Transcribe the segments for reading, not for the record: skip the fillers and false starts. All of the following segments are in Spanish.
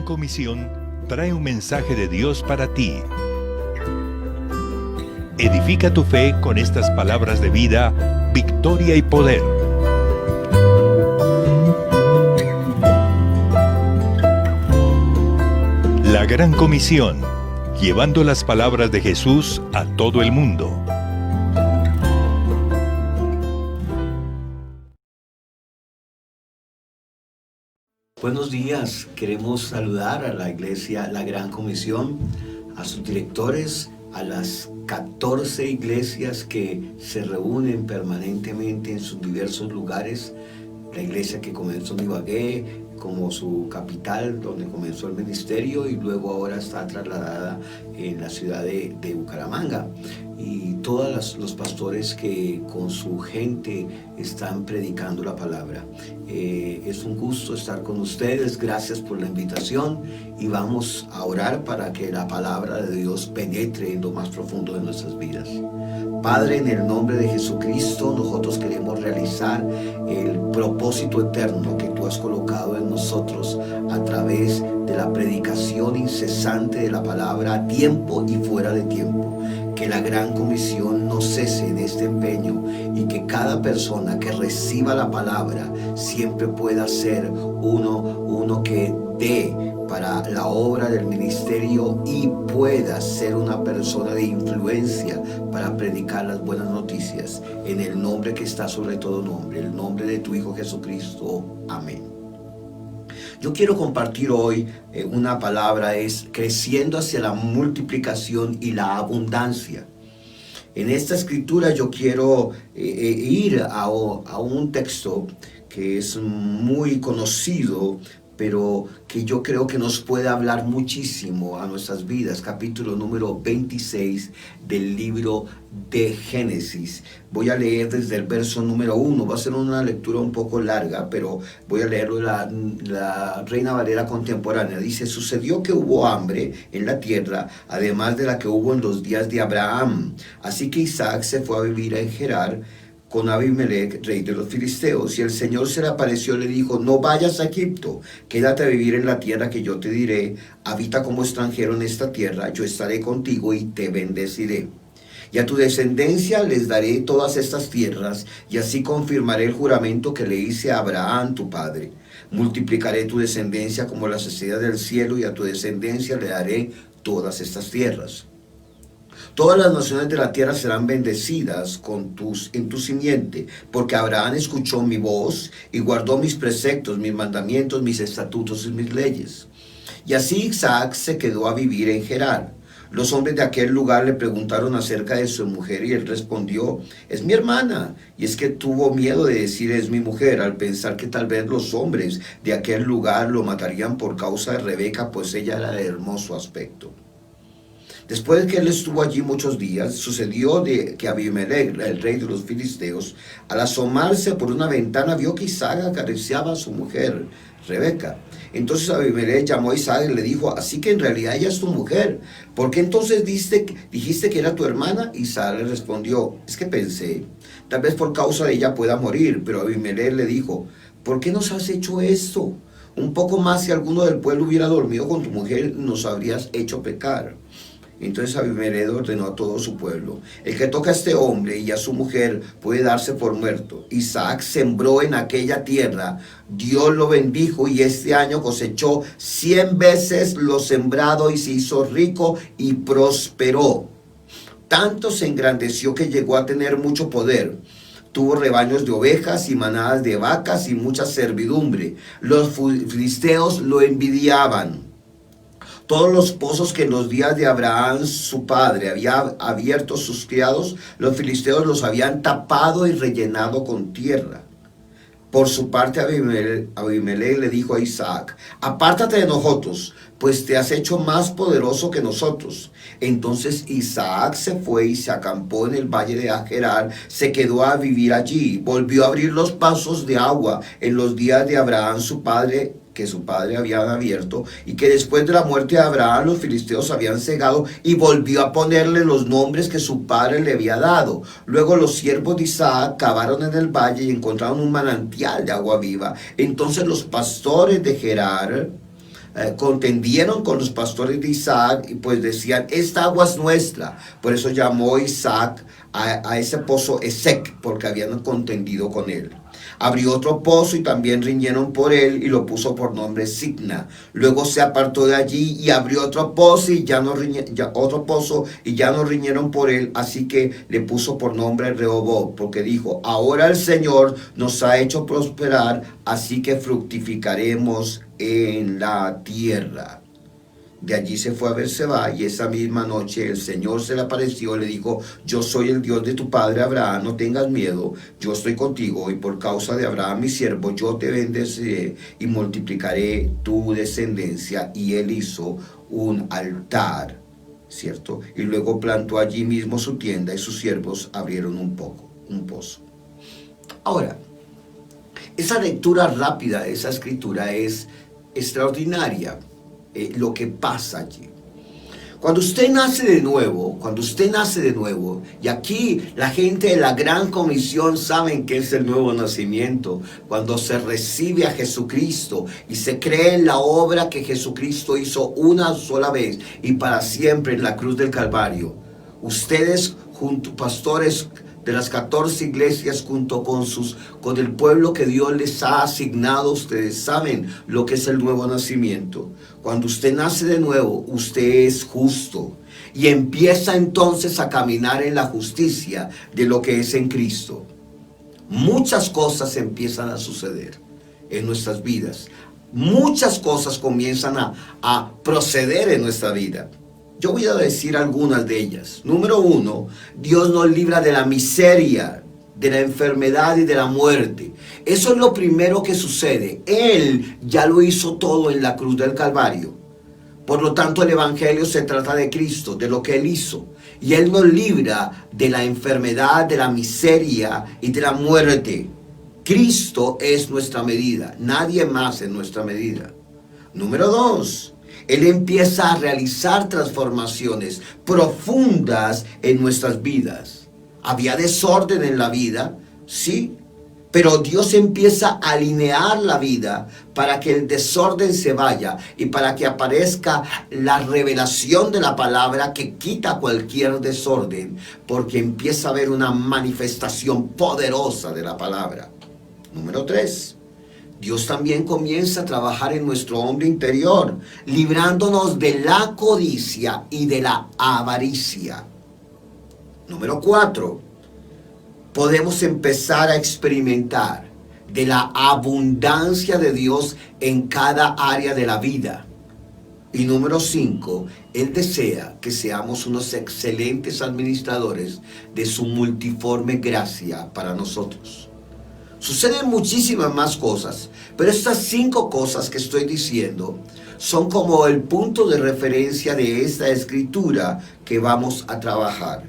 Comisión trae un mensaje de Dios para ti. Edifica tu fe con estas palabras de vida, victoria y poder. La Gran Comisión, llevando las palabras de Jesús a todo el mundo. Buenos días, queremos saludar a la Iglesia La Gran Comisión, a sus directores, a las 14 iglesias que se reúnen permanentemente en sus diversos lugares. La iglesia que comenzó en Ibagué como su capital, donde comenzó el ministerio, y luego ahora está trasladada en la ciudad de Bucaramanga. Y todos los pastores que con su gente están predicando la palabra. Es un gusto estar con ustedes, gracias por la invitación, y vamos a orar para que la palabra de Dios penetre en lo más profundo de nuestras vidas. Padre, en el nombre de Jesucristo, nosotros queremos realizar el propósito eterno que tú has colocado en nosotros a través de la predicación incesante de la palabra a tiempo y fuera de tiempo. Que la Gran Comisión no cese en este empeño y que cada persona que reciba la palabra siempre pueda ser uno que dé para la obra del ministerio y pueda ser una persona de influencia para predicar las buenas noticias en el nombre que está sobre todo nombre, el nombre de tu Hijo Jesucristo. Amén. Yo quiero compartir hoy una palabra, es creciendo hacia la multiplicación y la abundancia. En esta escritura yo quiero ir a un texto que es muy conocido, pero que yo creo que nos puede hablar muchísimo a nuestras vidas. Capítulo número 26 del libro de Génesis. Voy a leer desde el verso número 1. Va a ser una lectura un poco larga, pero voy a leerlo la Reina Valera contemporánea. Dice: sucedió que hubo hambre en la tierra, además de la que hubo en los días de Abraham. Así que Isaac se fue a vivir en Gerar con Abimelech, rey de los filisteos, y el Señor se le apareció y le dijo: no vayas a Egipto, quédate a vivir en la tierra que yo te diré, habita como extranjero en esta tierra, yo estaré contigo y te bendeciré. Y a tu descendencia les daré todas estas tierras, y así confirmaré el juramento que le hice a Abraham tu padre. Multiplicaré tu descendencia como las estrellas del cielo, y a tu descendencia le daré todas estas tierras. Todas las naciones de la tierra serán bendecidas en tu simiente, porque Abraham escuchó mi voz y guardó mis preceptos, mis mandamientos, mis estatutos y mis leyes. Y así Isaac se quedó a vivir en Gerar. Los hombres de aquel lugar le preguntaron acerca de su mujer y él respondió: es mi hermana. Y es que tuvo miedo de decir es mi mujer, al pensar que tal vez los hombres de aquel lugar lo matarían por causa de Rebeca, pues ella era de hermoso aspecto. Después de que él estuvo allí muchos días, sucedió que Abimelech, el rey de los filisteos, al asomarse por una ventana vio que Isaac acariciaba a su mujer, Rebeca. Entonces Abimelech llamó a Isaac y le dijo: así que en realidad ella es tu mujer, ¿por qué entonces dijiste que era tu hermana? Isaac le respondió: es que pensé, tal vez por causa de ella pueda morir. Pero Abimelech le dijo: ¿por qué nos has hecho esto? Un poco más, si alguno del pueblo hubiera dormido con tu mujer, nos habrías hecho pecar. Entonces Abimelech ordenó a todo su pueblo: el que toca a este hombre y a su mujer puede darse por muerto. Isaac sembró en aquella tierra, Dios lo bendijo y este año cosechó 100 veces lo sembrado y se hizo rico y prosperó. Tanto se engrandeció que llegó a tener mucho poder. Tuvo rebaños de ovejas y manadas de vacas y mucha servidumbre. Los filisteos lo envidiaban. Todos los pozos que en los días de Abraham su padre había abierto sus criados, los filisteos los habían tapado y rellenado con tierra. Por su parte Abimelech le dijo a Isaac: apártate de nosotros, pues te has hecho más poderoso que nosotros. Entonces Isaac se fue y se acampó en el valle de Gerar, se quedó a vivir allí, volvió a abrir los pasos de agua en los días de Abraham su padre, que su padre había abierto, y que después de la muerte de Abraham los filisteos habían cegado, y volvió a ponerle los nombres que su padre le había dado. Luego los siervos de Isaac cavaron en el valle y encontraron un manantial de agua viva. Entonces los pastores de Gerar contendieron con los pastores de Isaac y pues decían, esta agua es nuestra. Por eso llamó Isaac a ese pozo Esek, porque habían contendido con él. Abrió otro pozo y también riñeron por él y lo puso por nombre Signa. Luego se apartó de allí y abrió otro pozo y ya no riñeron por él, así que le puso por nombre Rehoboth, porque dijo, ahora el Señor nos ha hecho prosperar, así que fructificaremos en la tierra. De allí se fue a Berseba y esa misma noche el Señor se le apareció y le dijo, yo soy el Dios de tu padre Abraham, no tengas miedo, yo estoy contigo y por causa de Abraham mi siervo yo te bendeciré y multiplicaré tu descendencia. Y él hizo un altar, ¿cierto? Y luego plantó allí mismo su tienda y sus siervos abrieron un pozo. Ahora, esa lectura rápida de esa escritura es extraordinaria. Lo que pasa allí. Cuando usted nace de nuevo, y aquí la gente de la Gran Comisión saben que es el nuevo nacimiento, cuando se recibe a Jesucristo y se cree en la obra que Jesucristo hizo una sola vez y para siempre en la cruz del Calvario. Ustedes, pastores de las 14 iglesias, junto con el pueblo que Dios les ha asignado, ustedes saben lo que es el nuevo nacimiento. Cuando usted nace de nuevo, usted es justo y empieza entonces a caminar en la justicia de lo que es en Cristo. Muchas cosas empiezan a suceder en nuestras vidas. Muchas cosas comienzan a proceder en nuestra vida. Yo voy a decir algunas de ellas. Número 1, Dios nos libra de la miseria, de la enfermedad y de la muerte. Eso es lo primero que sucede. Él ya lo hizo todo en la cruz del Calvario. Por lo tanto, el Evangelio se trata de Cristo, de lo que Él hizo. Y Él nos libra de la enfermedad, de la miseria y de la muerte. Cristo es nuestra medida. Nadie más es nuestra medida. Número 2. Él empieza a realizar transformaciones profundas en nuestras vidas. Había desorden en la vida, sí, pero Dios empieza a alinear la vida para que el desorden se vaya y para que aparezca la revelación de la palabra que quita cualquier desorden, porque empieza a haber una manifestación poderosa de la palabra. Número 3. Dios también comienza a trabajar en nuestro hombre interior, librándonos de la codicia y de la avaricia. Número 4. Podemos empezar a experimentar de la abundancia de Dios en cada área de la vida. Y número 5. Él desea que seamos unos excelentes administradores de su multiforme gracia para nosotros. Suceden muchísimas más cosas, pero estas 5 cosas que estoy diciendo son como el punto de referencia de esta escritura que vamos a trabajar.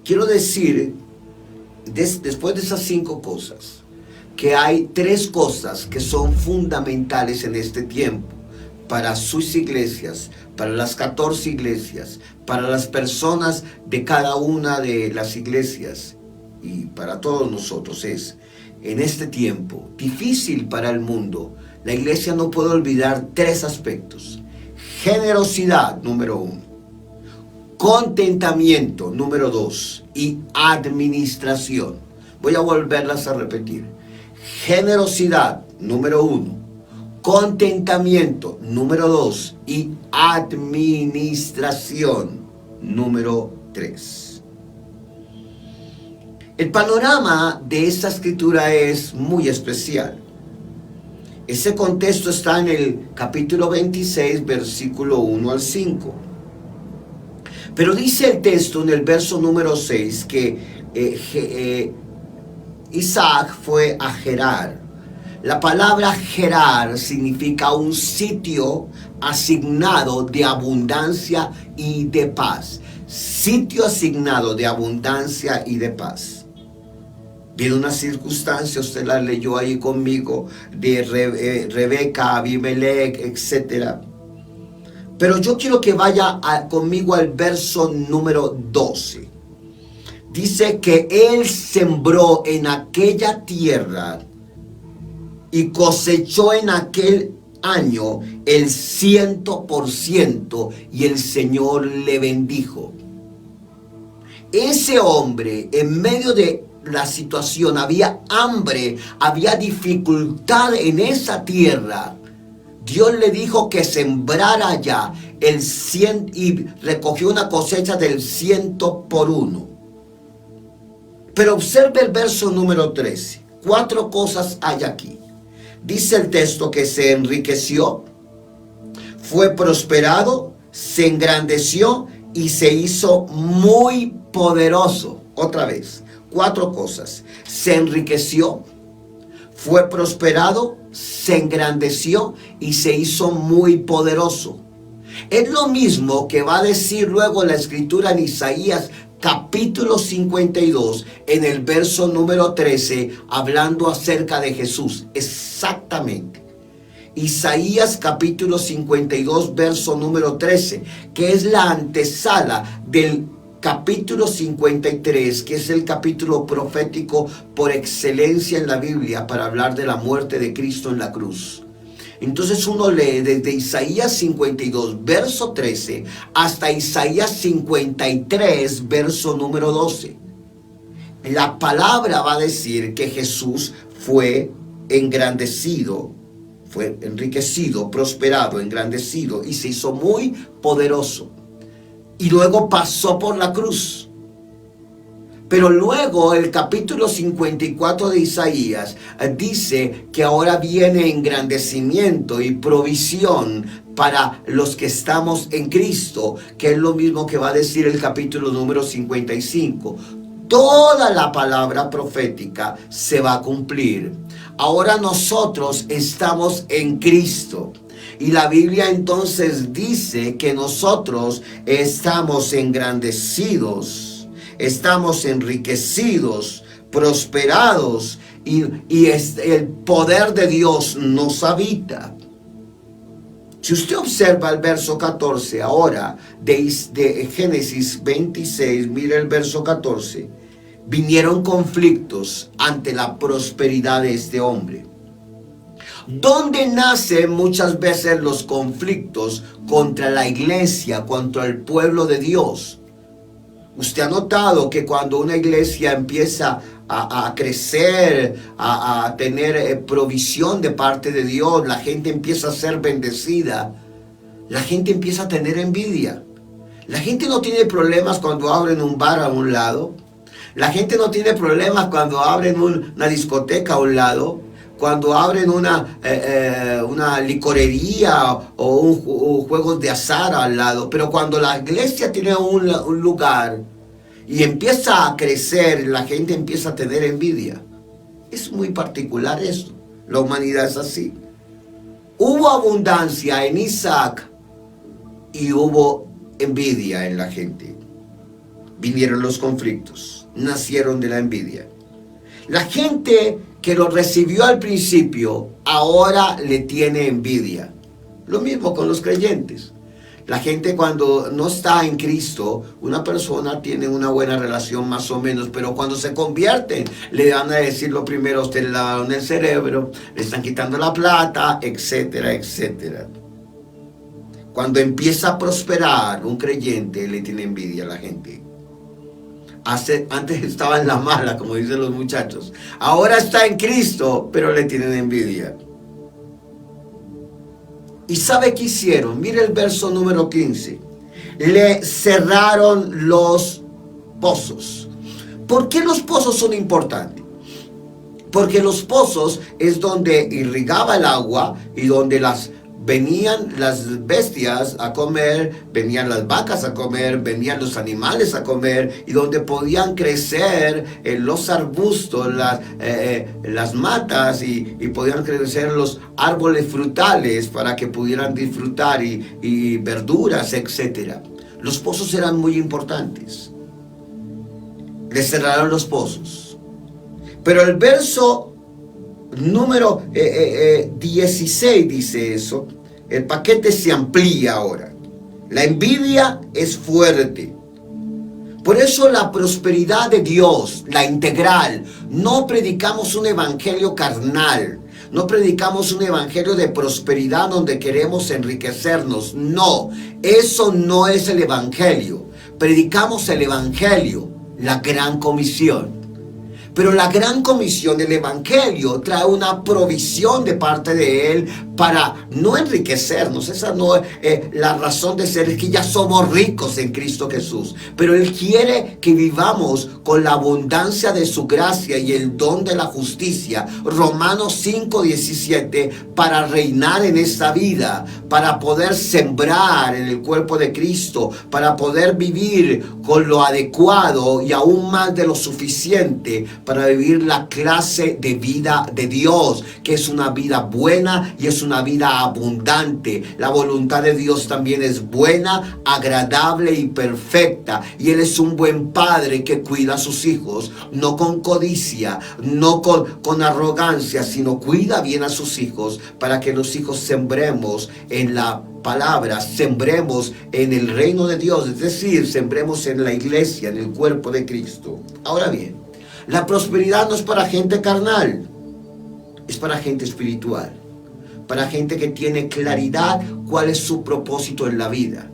Quiero decir, después de esas 5 cosas, que hay 3 cosas que son fundamentales en este tiempo para sus iglesias, para las 14 iglesias, para las personas de cada una de las iglesias. Y para todos nosotros es, en este tiempo difícil para el mundo, la iglesia no puede olvidar 3 aspectos. Generosidad, número 1. Contentamiento, número 2. Y administración. Voy a volverlas a repetir. Generosidad, número 1. Contentamiento, número 2. Y administración, número 3. El panorama de esta escritura es muy especial. Ese contexto está en el capítulo 26, versículo 1 al 5. Pero dice el texto en el verso número 6 que Isaac fue a Gerar. La palabra Gerar significa un sitio asignado de abundancia y de paz. Sitio asignado de abundancia y de paz. Viene una circunstancia, usted la leyó ahí conmigo, de Rebeca, Abimelech, etc. Pero yo quiero que vaya conmigo al verso número 12. Dice que él sembró en aquella tierra y cosechó en aquel año el 100%, y el Señor le bendijo. Ese hombre, en medio de la situación, había hambre, había dificultad en esa tierra. Dios le dijo que sembrara allá el 100 y recogió una cosecha del 100 por 1. Pero observe el verso número 13. 4 cosas hay aquí. Dice el texto que se enriqueció, fue prosperado, se engrandeció y se hizo muy poderoso. Otra vez, 4 cosas. Se enriqueció, fue prosperado, se engrandeció y se hizo muy poderoso. Es lo mismo que va a decir luego la escritura en Isaías capítulo 52, en el verso número 13, hablando acerca de Jesús. Exactamente. Isaías capítulo 52, verso número 13, que es la antesala del capítulo 53, que es el capítulo profético por excelencia en la Biblia para hablar de la muerte de Cristo en la cruz. Entonces uno lee desde Isaías 52, verso 13, hasta Isaías 53, verso número 12. La palabra va a decir que Jesús fue engrandecido, fue enriquecido, prosperado, engrandecido y se hizo muy poderoso. Y luego pasó por la cruz. Pero luego el capítulo 54 de Isaías dice que ahora viene engrandecimiento y provisión para los que estamos en Cristo, que es lo mismo que va a decir el capítulo número 55. Toda la palabra profética se va a cumplir. Ahora nosotros estamos en Cristo. Y la Biblia entonces dice que nosotros estamos engrandecidos, estamos enriquecidos, prosperados, y el poder de Dios nos habita. Si usted observa el verso 14 ahora de Génesis 26, mire el verso 14. Vinieron conflictos ante la prosperidad de este hombre. ¿Dónde nacen muchas veces los conflictos contra la iglesia, contra el pueblo de Dios? Usted ha notado que cuando una iglesia empieza a crecer, a tener provisión de parte de Dios, la gente empieza a ser bendecida, la gente empieza a tener envidia. La gente no tiene problemas cuando abren un bar a un lado. La gente no tiene problemas cuando abren una discoteca a un lado, cuando abren una licorería o juegos de azar al lado. Pero cuando la iglesia tiene un lugar y empieza a crecer, la gente empieza a tener envidia. Es muy particular esto. La humanidad es así. Hubo abundancia en Isaac y hubo envidia en la gente. Vinieron los conflictos, nacieron de la envidia. La gente que lo recibió al principio, ahora le tiene envidia. Lo mismo con los creyentes. La gente cuando no está en Cristo, una persona tiene una buena relación más o menos, pero cuando se convierten, le van a decir lo primero: a usted le lavaron el cerebro, le están quitando la plata, etcétera, etcétera. Cuando empieza a prosperar un creyente, le tiene envidia a la gente. Antes estaba en la mala, como dicen los muchachos. Ahora está en Cristo, pero le tienen envidia. ¿Y sabe qué hicieron? Mire el verso número 15. Le cerraron los pozos. ¿Por qué los pozos son importantes? Porque los pozos es donde irrigaba el agua y donde venían las bestias a comer, venían las vacas a comer, venían los animales a comer, y donde podían crecer los arbustos, las matas, y podían crecer los árboles frutales para que pudieran disfrutar, y verduras, etc. Los pozos eran muy importantes. Le cerraron los pozos. Pero el verso número 16 dice eso. El paquete se amplía ahora. La envidia es fuerte. Por eso la prosperidad de Dios, la integral, no predicamos un evangelio carnal. No predicamos un evangelio de prosperidad donde queremos enriquecernos. No, eso no es el evangelio. Predicamos el evangelio, la gran comisión. Pero la gran comisión del evangelio trae una provisión de parte de él para no enriquecernos. Esa no es la razón de ser, es que ya somos ricos en Cristo Jesús. Pero él quiere que vivamos con la abundancia de su gracia y el don de la justicia. Romanos 5:17, para reinar en esta vida, para poder sembrar en el cuerpo de Cristo, para poder vivir con lo adecuado y aún más de lo suficiente para vivir la clase de vida de Dios, que es una vida buena y es una vida abundante. La voluntad de Dios también es buena, agradable y perfecta. Y Él es un buen padre que cuida a sus hijos, no con codicia, no con arrogancia, sino cuida bien a sus hijos para que los hijos sembremos en la palabra, sembremos en el reino de Dios, es decir, sembremos en la iglesia, en el cuerpo de Cristo. Ahora bien, la prosperidad no es para gente carnal, es para gente espiritual, para gente que tiene claridad cuál es su propósito en la vida.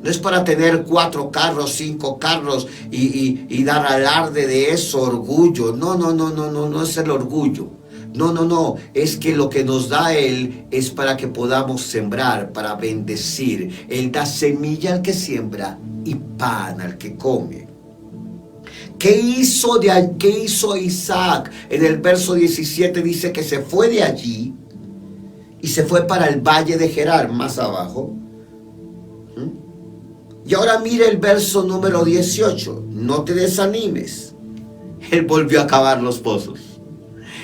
No es para tener 4 carros, 5 carros y dar alarde de eso, orgullo. No es el orgullo. No, es que lo que nos da Él es para que podamos sembrar, para bendecir. Él da semilla al que siembra y pan al que come. ¿Qué hizo Isaac? En el verso 17 dice que se fue de allí y se fue para el valle de Gerar, más abajo. Y ahora mire el verso número 18. No te desanimes. Él volvió a cavar los pozos.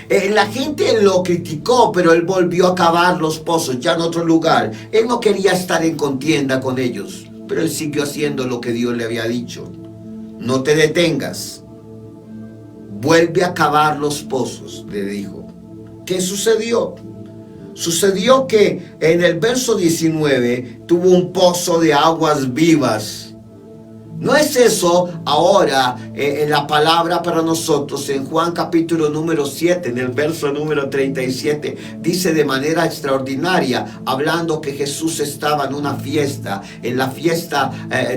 La gente lo criticó, pero él volvió a cavar los pozos, ya en otro lugar. Él no quería estar en contienda con ellos, pero él siguió haciendo lo que Dios le había dicho. No te detengas. Vuelve a cavar los pozos, le dijo. ¿Qué sucedió? Sucedió que en el verso 19 tuvo un pozo de aguas vivas. ¿No es eso ahora en la palabra para nosotros? En Juan capítulo número 7, en el verso número 37, dice de manera extraordinaria, hablando que Jesús estaba en una fiesta, en la fiesta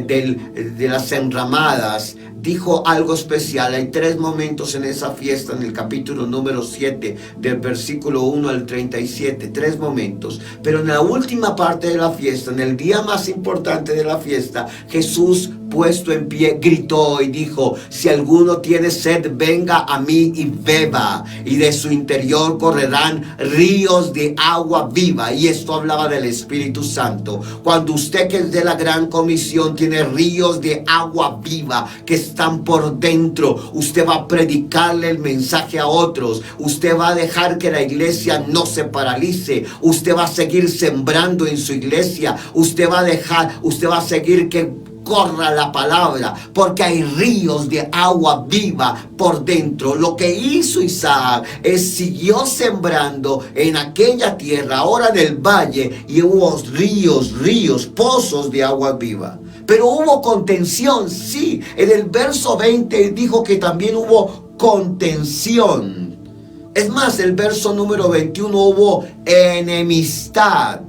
de las enramadas. Dijo algo especial. Hay 3 momentos en esa fiesta, en el capítulo número 7, del versículo 1 al 37, 3 momentos. Pero en la última parte de la fiesta, en el día más importante de la fiesta, Jesús, puesto en pie, gritó y dijo: si alguno tiene sed, venga a mí y beba, y de su interior correrán ríos de agua viva. Y esto hablaba del Espíritu Santo. Cuando usted, que es de la gran comisión, tiene ríos de agua viva que están por dentro, usted va a predicarle el mensaje a otros. Usted va a dejar que la iglesia no se paralice. Usted va a seguir sembrando en su iglesia. Usted va a seguir que corra la palabra, porque hay ríos de agua viva por dentro. Lo que hizo Isaac es siguió sembrando en aquella tierra, ahora en el valle, y hubo ríos, pozos de agua viva. Pero hubo contención, sí. En el verso 20 dijo que también hubo contención. Es más, el verso número 21 hubo enemistad.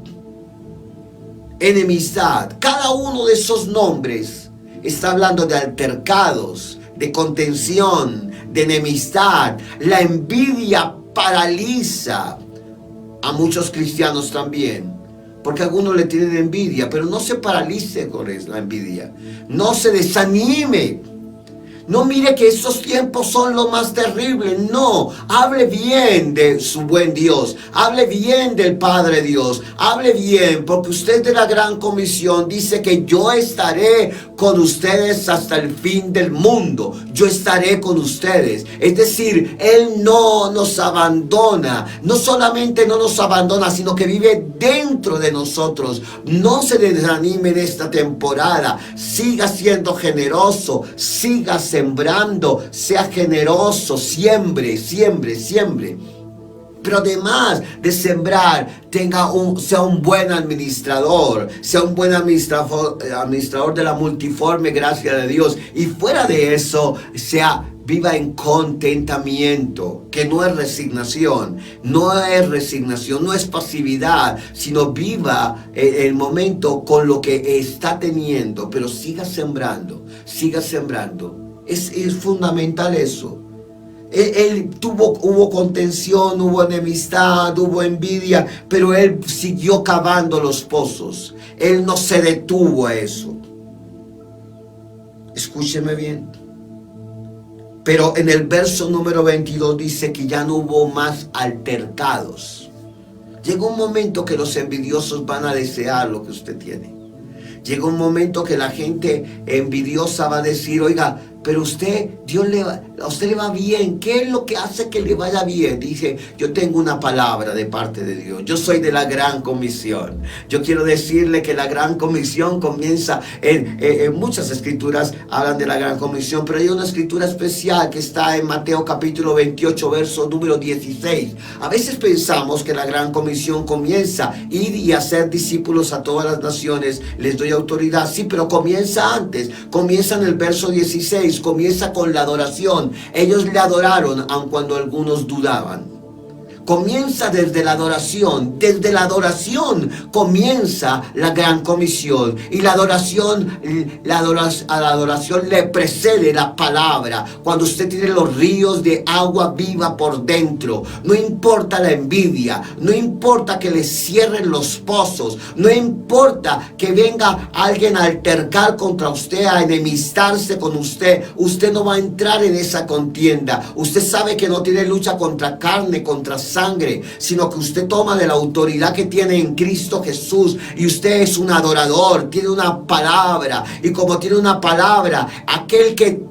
Cada uno de esos nombres está hablando de altercados, de contención, de enemistad. La envidia paraliza a muchos cristianos también, porque algunos le tienen envidia, pero no se paralice con la envidia. No se desanime. No mire que estos tiempos son lo más terrible. No, hable bien de su buen Dios. Hable bien del Padre Dios. Hable bien, porque usted de la gran comisión dice que yo estaré con ustedes hasta el fin del mundo. Yo estaré con ustedes. Es decir, Él no nos abandona. No solamente no nos abandona, sino que vive dentro de nosotros. No se desanime en esta temporada. Siga siendo generoso. Siga sembrando, sea generoso, siembre. Pero además de sembrar, sea un buen administrador, administrador de la multiforme gracia de Dios. Y fuera de eso, viva en contentamiento, que no es resignación, no es pasividad, sino viva el momento con lo que está teniendo, pero siga sembrando. Es fundamental eso. Hubo contención, hubo enemistad, hubo envidia, pero él siguió cavando los pozos. Él no se detuvo a eso. Escúcheme bien. Pero en el verso número 22 dice que ya no hubo más altercados. Llega un momento que los envidiosos van a desear lo que usted tiene. Llega un momento que la gente envidiosa va a decir, oiga, pero a usted le va bien. ¿Qué es lo que hace que le vaya bien? Dice, yo tengo una palabra de parte de Dios. Yo soy de la Gran Comisión. Yo quiero decirle que la Gran Comisión comienza en muchas escrituras hablan de la Gran Comisión, pero hay una escritura especial que está en Mateo capítulo 28, verso número 16. A veces pensamos que la Gran Comisión comienza ir y hacer discípulos a todas las naciones. Les doy autoridad. Sí, pero comienza antes. Comienza en el verso 16. Comienza con la adoración. Ellos le adoraron aun cuando algunos dudaban. Comienza desde la adoración. Desde la adoración comienza la Gran Comisión. Y la adoración a la adoración le precede la palabra. Cuando usted tiene los ríos de agua viva por dentro, no importa la envidia, no importa que le cierren los pozos, no importa que venga alguien a altercar contra usted, a enemistarse con usted, usted no va a entrar en esa contienda. Usted sabe que no tiene lucha contra carne, contra sangre, sino que usted toma de la autoridad que tiene en Cristo Jesús, y usted es un adorador, tiene una palabra, y como tiene una palabra, aquel que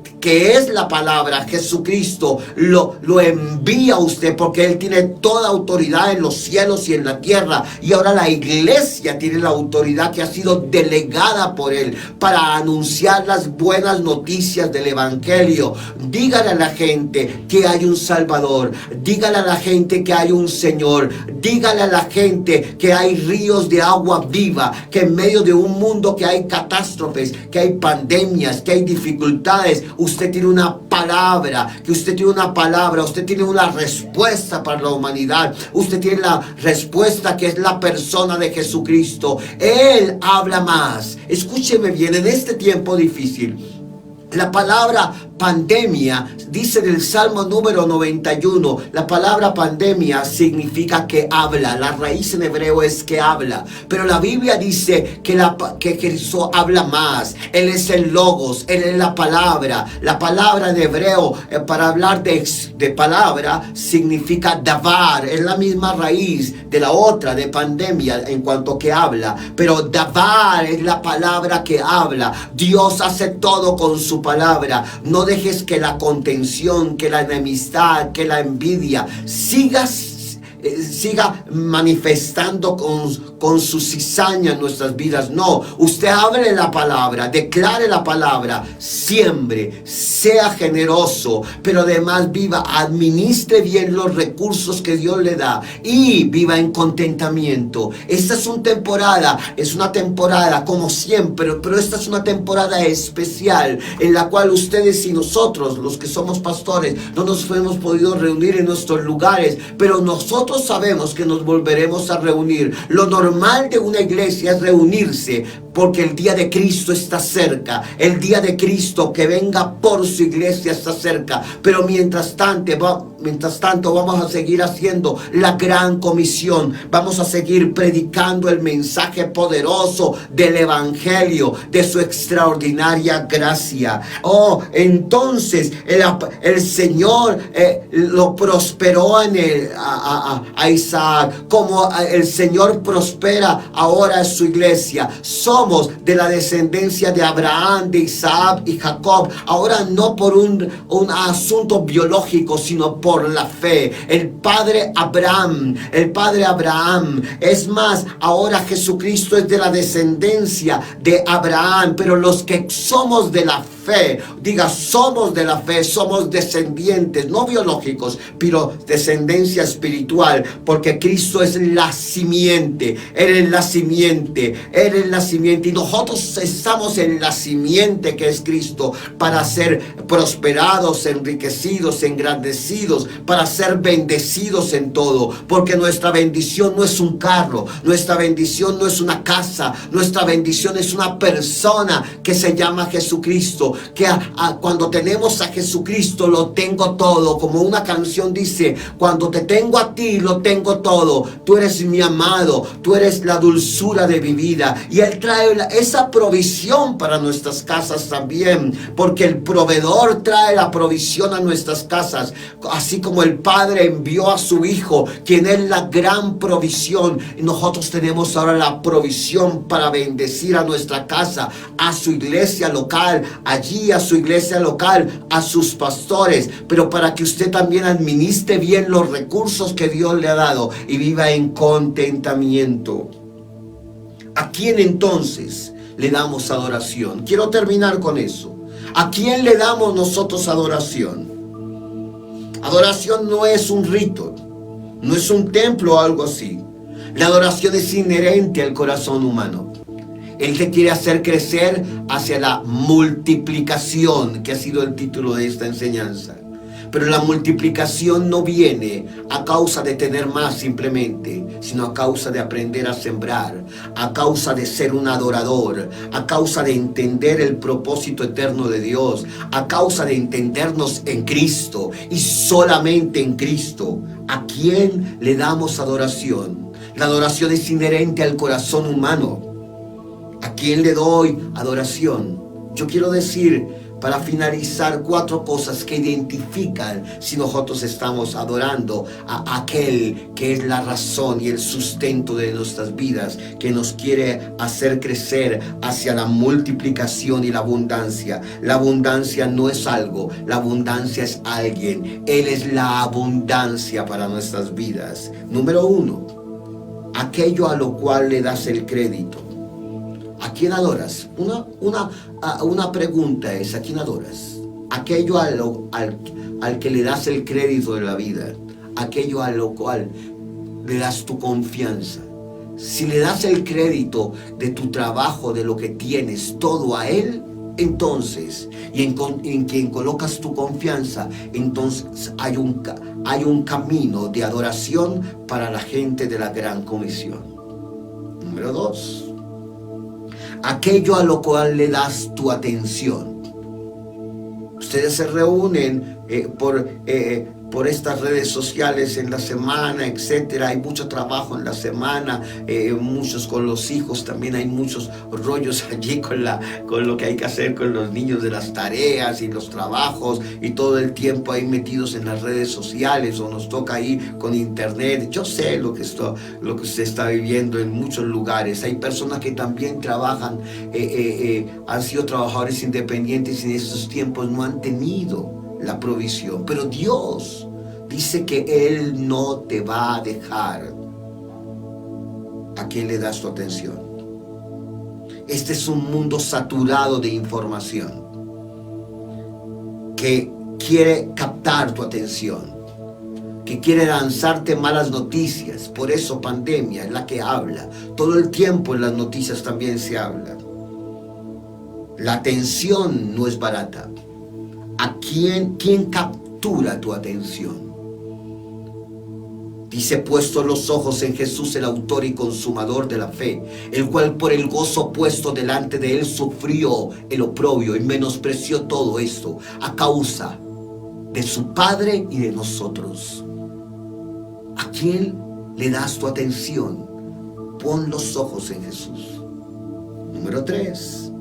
es la palabra, Jesucristo, lo envía a usted, porque Él tiene toda autoridad en los cielos y en la tierra. Y ahora la iglesia tiene la autoridad que ha sido delegada por Él para anunciar las buenas noticias del Evangelio. Dígale a la gente que hay un Salvador, dígale a la gente que hay un Señor, dígale a la gente que hay ríos de agua viva, que en medio de un mundo que hay catástrofes, que hay pandemias, que hay dificultades, usted tiene una palabra, usted tiene una respuesta para la humanidad. Usted tiene la respuesta que es la persona de Jesucristo. Él habla más. Escúcheme bien, en este tiempo difícil, la palabra pandemia, dice en el Salmo número 91, la palabra pandemia significa que habla. La raíz en hebreo es que habla. Pero la Biblia dice que Cristo habla más. Él es el logos, Él es la palabra. La palabra en hebreo, para hablar de palabra, significa davar. Es la misma raíz de la otra, de pandemia, en cuanto que habla. Pero davar es la palabra que habla. Dios hace todo con su palabra. No dejes que la contención, que la enemistad, que la envidia siga manifestando con su cizaña en nuestras vidas. No, usted hable la palabra, declare la palabra, siembre, sea generoso, pero además viva, administre bien los recursos que Dios le da y viva en contentamiento. Esta es una temporada como siempre, pero esta es una temporada especial en la cual ustedes y nosotros, los que somos pastores, no nos hemos podido reunir en nuestros lugares, pero nosotros sabemos que nos volveremos a reunir. Lo normal de una iglesia es reunirse, porque el día de Cristo está cerca. El día de Cristo que venga por su iglesia está cerca. Pero mientras tanto vamos a seguir haciendo la Gran Comisión. Vamos a seguir predicando el mensaje poderoso del Evangelio, de su extraordinaria gracia. Entonces el Señor lo prosperó a Isaac, como el Señor prospera ahora a su iglesia. Somos de la descendencia de Abraham, de Isaac y Jacob. Ahora no por un asunto biológico, sino por la fe. El padre Abraham. Es más, ahora Jesucristo es de la descendencia de Abraham. Pero los que somos de la fe, fe. Diga, somos de la fe, somos descendientes, no biológicos, pero descendencia espiritual, porque Cristo es la simiente. Él es la simiente, Él es la simiente, y nosotros estamos en la simiente que es Cristo, para ser prosperados, enriquecidos, engrandecidos, para ser bendecidos en todo, porque nuestra bendición no es un carro, nuestra bendición no es una casa, nuestra bendición es una persona que se llama Jesucristo, que cuando tenemos a Jesucristo lo tengo todo, como una canción dice, cuando te tengo a ti lo tengo todo, tú eres mi amado, tú eres la dulzura de mi vida, y Él trae esa provisión para nuestras casas también, porque el proveedor trae la provisión a nuestras casas, así como el Padre envió a su Hijo, quien es la gran provisión. Nosotros tenemos ahora la provisión para bendecir a nuestra casa, a su iglesia local, allí a su iglesia local, a sus pastores, pero para que usted también administre bien los recursos que Dios le ha dado y viva en contentamiento. ¿A quién entonces le damos adoración? Quiero terminar con eso. ¿A quién le damos nosotros adoración? Adoración no es un rito, no es un templo o algo así. La adoración es inherente al corazón humano. Él te quiere hacer crecer hacia la multiplicación, que ha sido el título de esta enseñanza. Pero la multiplicación no viene a causa de tener más simplemente, sino a causa de aprender a sembrar, a causa de ser un adorador, a causa de entender el propósito eterno de Dios, a causa de entendernos en Cristo y solamente en Cristo. ¿A quién le damos adoración? La adoración es inherente al corazón humano. ¿A quién le doy adoración? Yo quiero decir, para finalizar, 4 cosas que identifican si nosotros estamos adorando a aquel que es la razón y el sustento de nuestras vidas, que nos quiere hacer crecer hacia la multiplicación y la abundancia. La abundancia no es algo, la abundancia es alguien. Él es la abundancia para nuestras vidas. Número 1, aquello a lo cual le das el crédito. ¿A quién adoras? Una pregunta es, ¿a quién adoras? Aquello al que le das el crédito de la vida, aquello a lo cual le das tu confianza. Si le das el crédito de tu trabajo, de lo que tienes, todo a Él, entonces, y en quien colocas tu confianza, entonces hay un camino de adoración para la gente de la Gran Comisión. Número 2. Aquello a lo cual le das tu atención. Ustedes se reúnen por estas redes sociales en la semana, etcétera. Hay mucho trabajo en la semana, muchos con los hijos, también hay muchos rollos allí con lo que hay que hacer con los niños, de las tareas y los trabajos, y todo el tiempo ahí metidos en las redes sociales, o nos toca ahí con internet. Yo sé lo que usted está viviendo en muchos lugares. Hay personas que también trabajan, han sido trabajadores independientes, y en estos tiempos no han tenido la provisión, pero Dios dice que Él no te va a dejar. ¿A quién le das tu atención? Este es un mundo saturado de información que quiere captar tu atención, que quiere lanzarte malas noticias. Por eso pandemia es la que habla. Todo el tiempo en las noticias también se habla. La atención no es barata. ¿A quién captura tu atención? Dice, puesto los ojos en Jesús, el autor y consumador de la fe, el cual por el gozo puesto delante de él sufrió el oprobio y menospreció todo esto a causa de su Padre y de nosotros. ¿A quién le das tu atención? Pon los ojos en Jesús. Número 3.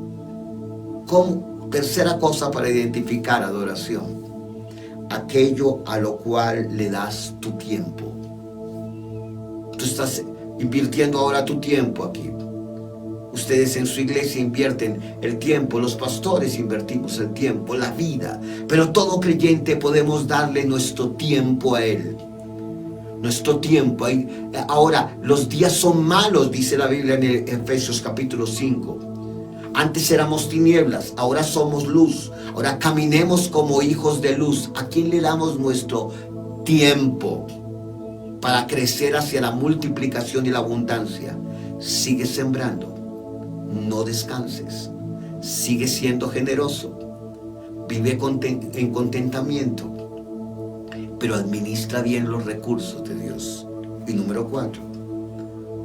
Tercera cosa para identificar adoración: aquello a lo cual le das tu tiempo. Tú estás invirtiendo ahora tu tiempo aquí. Ustedes en su iglesia invierten el tiempo, los pastores invertimos el tiempo, la vida, pero todo creyente podemos darle nuestro tiempo a Él. Nuestro tiempo. Ahora, los días son malos, dice la Biblia en Efesios capítulo 5. Antes éramos tinieblas, ahora somos luz. Ahora caminemos como hijos de luz. ¿A quién le damos nuestro tiempo para crecer hacia la multiplicación y la abundancia? Sigue sembrando, no descanses, sigue siendo generoso, vive en contentamiento, pero administra bien los recursos de Dios. Y número 4,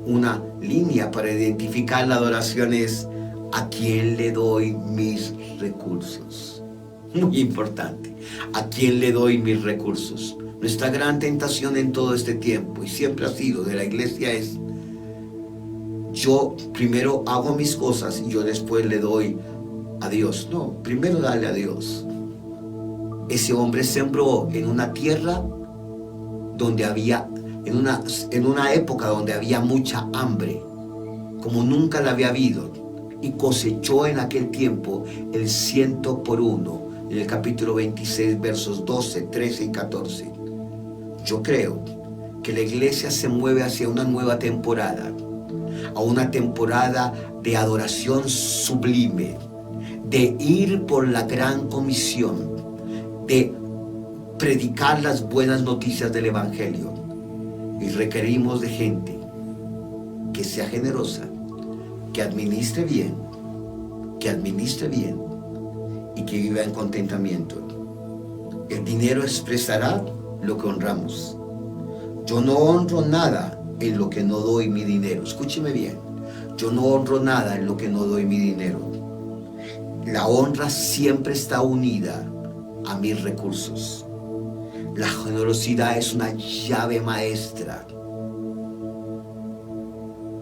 una línea para identificar la adoración es: ¿a quién le doy mis recursos? Muy importante. ¿A quién le doy mis recursos? Nuestra gran tentación en todo este tiempo, y siempre ha sido de la iglesia, es: yo primero hago mis cosas y yo después le doy a Dios. No, primero dale a Dios. Ese hombre sembró en una tierra donde había, en una época donde había mucha hambre, como nunca la había habido, y cosechó en aquel tiempo el 100 por 1, en el capítulo 26, versos 12, 13 y 14. Yo creo que la iglesia se mueve hacia una nueva temporada, a una temporada de adoración sublime, de ir por la gran comisión, de predicar las buenas noticias del Evangelio. Y requerimos de gente que sea generosa, que administre bien y que viva en contentamiento. El dinero expresará lo que honramos. Yo no honro nada en lo que no doy mi dinero. Escúcheme bien. Yo no honro nada en lo que no doy mi dinero. La honra siempre está unida a mis recursos. La generosidad es una llave maestra.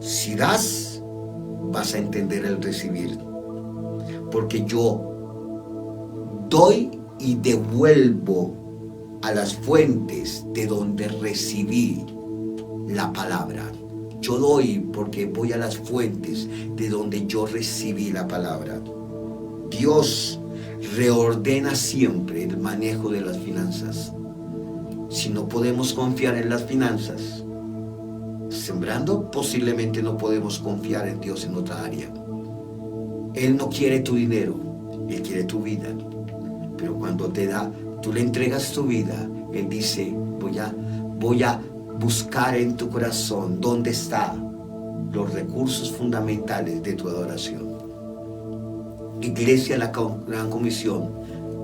Si das, vas a entender el recibir. Porque yo doy y devuelvo a las fuentes de donde recibí la palabra. Yo doy porque voy a las fuentes de donde yo recibí la palabra. Dios reordena siempre el manejo de las finanzas. Si no podemos confiar en las finanzas, sembrando, posiblemente no podemos confiar en Dios en otra área. Él no quiere tu dinero, Él quiere tu vida. Pero cuando tú le entregas tu vida, Él dice: voy a buscar en tu corazón dónde están los recursos fundamentales de tu adoración. Iglesia La Gran Comisión,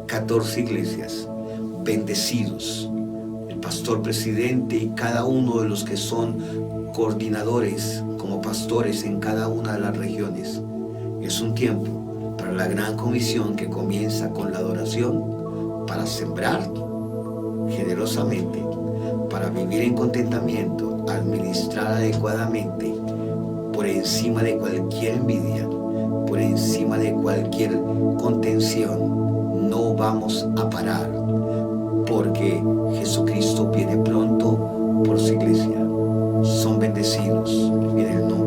14 iglesias, bendecidos. El pastor presidente y cada uno de los que son coordinadores como pastores en cada una de las regiones. Es un tiempo para la Gran Comisión que comienza con la adoración, para sembrar generosamente, para vivir en contentamiento, administrar adecuadamente, por encima de cualquier envidia, por encima de cualquier contención. No vamos a parar, porque Jesucristo viene pronto por su iglesia. Son bendecidos en el nombre